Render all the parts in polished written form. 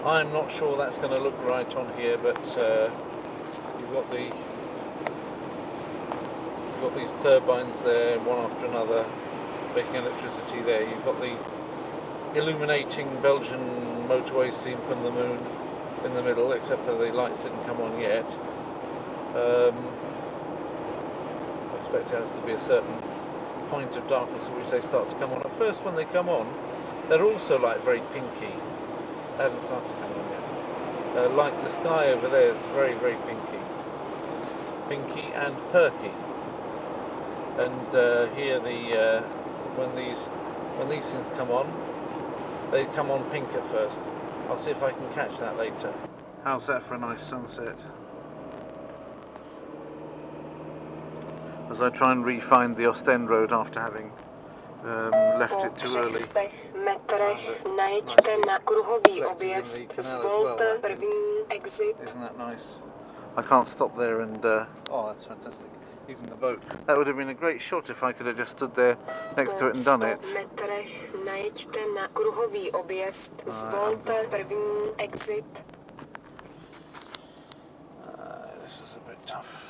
I'm not sure that's going to look right on here, but you've got these turbines there, one after another, making electricity there. You've got the illuminating Belgian motorway seen from the moon in the middle, except for the lights didn't come on yet. I expect it has to be a certain point of darkness at which they start to come on. At first, when they come on, they're also like very pinky. They haven't started to come on yet. Like the sky over there is very, very pinky and perky. And here when these things come on, they come on pink at first. I'll see if I can catch that later. How's that for a nice sunset? As I try and re-find the Ostend Road after having left it too early. Metrech najďte na kruhový objezd, zvolte první exit. Isn't that nice? I can't stop there and oh, that's fantastic. Even the boat. That would have been a great shot if I could have just stood there next to it and done it. Metrech najďte na kruhový objezd, zvolte první exit. This is a bit tough.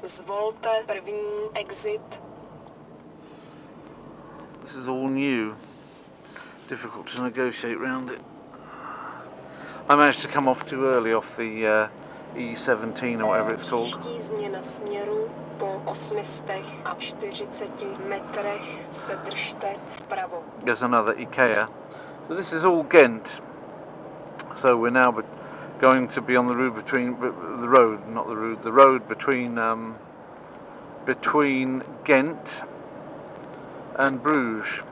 Zvolte první exit. This is all new. Difficult to negotiate round it. I managed to come off too early off the E17 or whatever it's called. Příští změna směru po 840 metrech se držte vpravo. There's another IKEA. So this is all Ghent. So we're now going to be on the road between the road between Ghent and Bruges.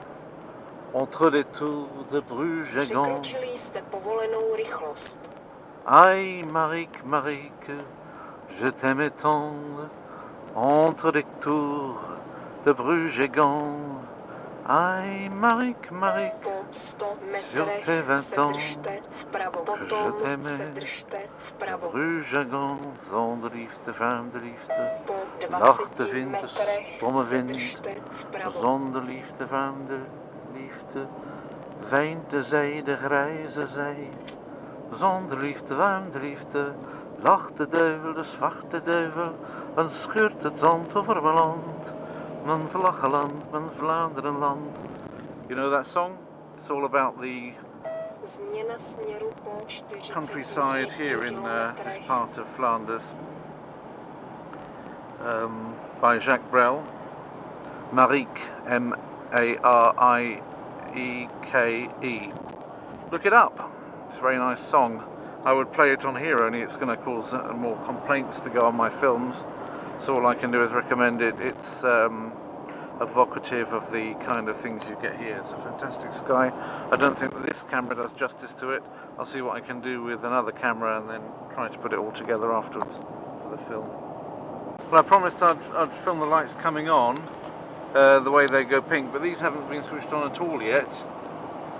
Entre les tours de Bruges et Gand. Překročili jste povolenou rychlost. Aïe, Marique, je t'aimais tant. Entre les tours de Bruges et Gand. Aïe, Marique, Po 100 sur tes metrech 20 ans, se držte vpravo. que je Potom se t'aimais. držte vpravo. Bruges et Gand, zon de liefde, fijn de liefde. Po Lach de 20 wind, metrech stomme se wind. držte vpravo. Zon de liefde, fijn de liefde. Weint de zee, de grijze zee. Zon de liefde, warm de liefde. Lacht de duivel, de zwarte duivel. En scheurt het zand over mijn land. Mijn Vlaggeland, mijn Vlaanderenland. You know that song? It's all about the Změna směru po 40 countryside here in this part of Flanders. By Jacques Brel. Marieke, M-A-R-I-E-K-E. Look it up. It's a very nice song. I would play it on here, only it's going to cause more complaints to go on my films. So all I can do is recommend it. It's evocative of the kind of things you get here. It's a fantastic sky. I don't think that this camera does justice to it. I'll see what I can do with another camera and then try to put it all together afterwards for the film. Well, I promised I'd film the lights coming on, the way they go pink, but these haven't been switched on at all yet.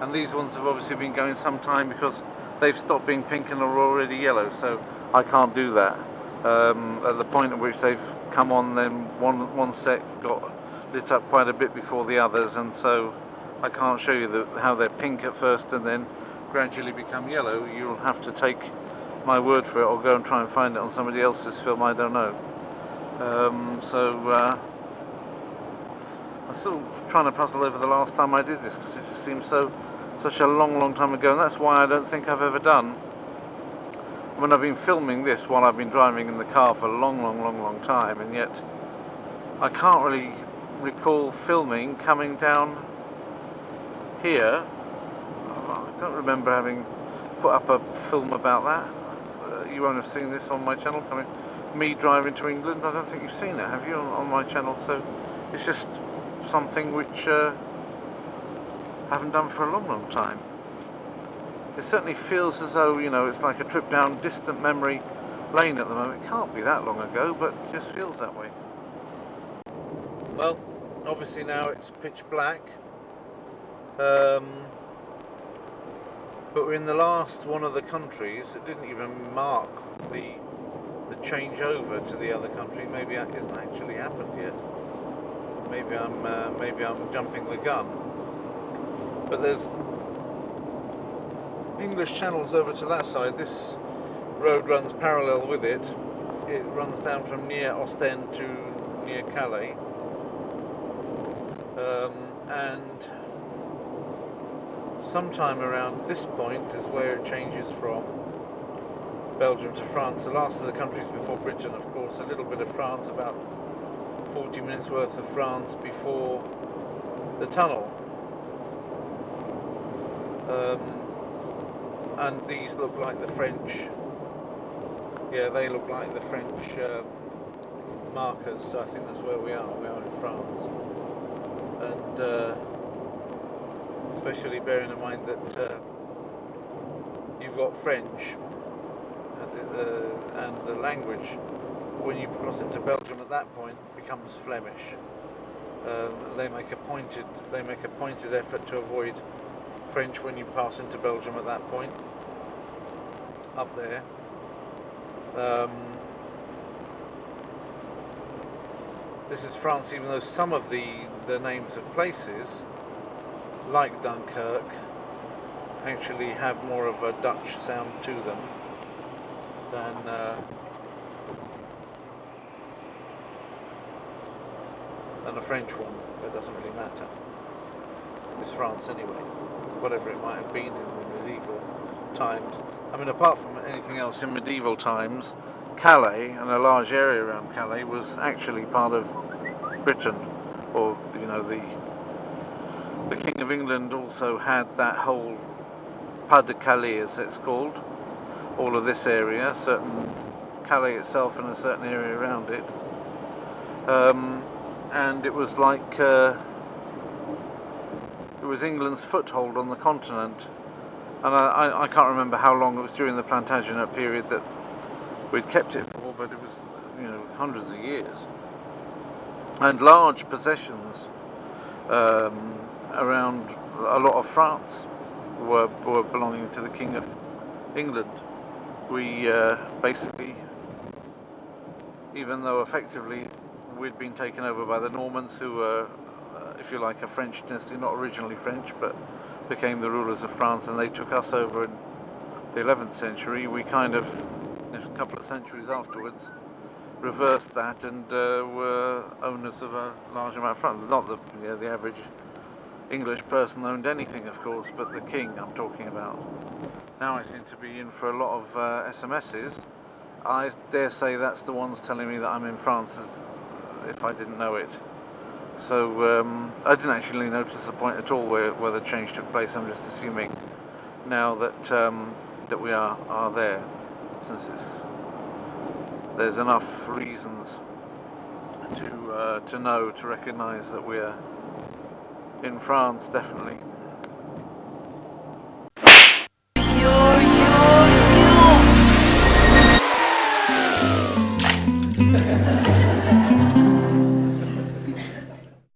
And these ones have obviously been going some time because they've stopped being pink and are already yellow, so I can't do that. At the point at which they've come on, then one set got lit up quite a bit before the others, and so I can't show you how they're pink at first and then gradually become yellow. You'll have to take my word for it or go and try and find it on somebody else's film, I don't know. I'm still trying to puzzle over the last time I did this because it just seems such a long time ago, and that's why I don't think I've ever done. When I've been filming this while I've been driving in the car for a long time, and yet I can't really recall filming coming down here. I don't remember having put up a film about that. You won't have seen this on my channel, me driving to England. I don't think you've seen it, have you, on my channel? So it's just something which I haven't done for a long time. It certainly feels as though, it's like a trip down distant memory lane at the moment. It can't be that long ago, but it just feels that way. Well, obviously now it's pitch black. But we're in the last one of the countries. It didn't even mark the change over to the other country. Maybe it hasn't actually happened yet. Maybe I'm jumping the gun. But there's English channels over to that side. This road runs parallel with it. It runs down from near Ostend to near Calais, and sometime around this point is where it changes from Belgium to France. The last of the countries before Britain, of course. A little bit of France, about 40 minutes worth of France before the tunnel. And these look like the French, yeah, they look like the French markers, so I think that's where we are in France. And especially bearing in mind that you've got French, and the language, when you cross into Belgium at that point, becomes Flemish. They make a pointed effort to avoid French when you pass into Belgium at that point, up there. This is France, even though some of the names of places, like Dunkirk, actually have more of a Dutch sound to them than a French one. It doesn't really matter. It's France anyway, whatever it might have been in the medieval times. I mean, apart from anything else, in medieval times, Calais and a large area around Calais was actually part of Britain, or you know, the King of England also had that whole Pas de Calais, as it's called, all of this area, certain Calais itself and a certain area around it, and it was like it was England's foothold on the continent. And I can't remember how long it was during the Plantagenet period that we'd kept it for, but it was, you know, hundreds of years. And large possessions around a lot of France were belonging to the King of England. We basically, even though effectively we'd been taken over by the Normans, who were, if you like, a French dynasty, not originally French, but became the rulers of France, and they took us over in the 11th century. We kind of, a couple of centuries afterwards, reversed that and were owners of a large amount of France. Not that the average English person owned anything, of course, but the king I'm talking about. Now I seem to be in for a lot of SMSs. I dare say that's the ones telling me that I'm in France, as if I didn't know it. So I didn't actually notice the point at all where the change took place. I'm just assuming now that that we are there, since there's enough reasons to know, to recognise that we're in France, definitely.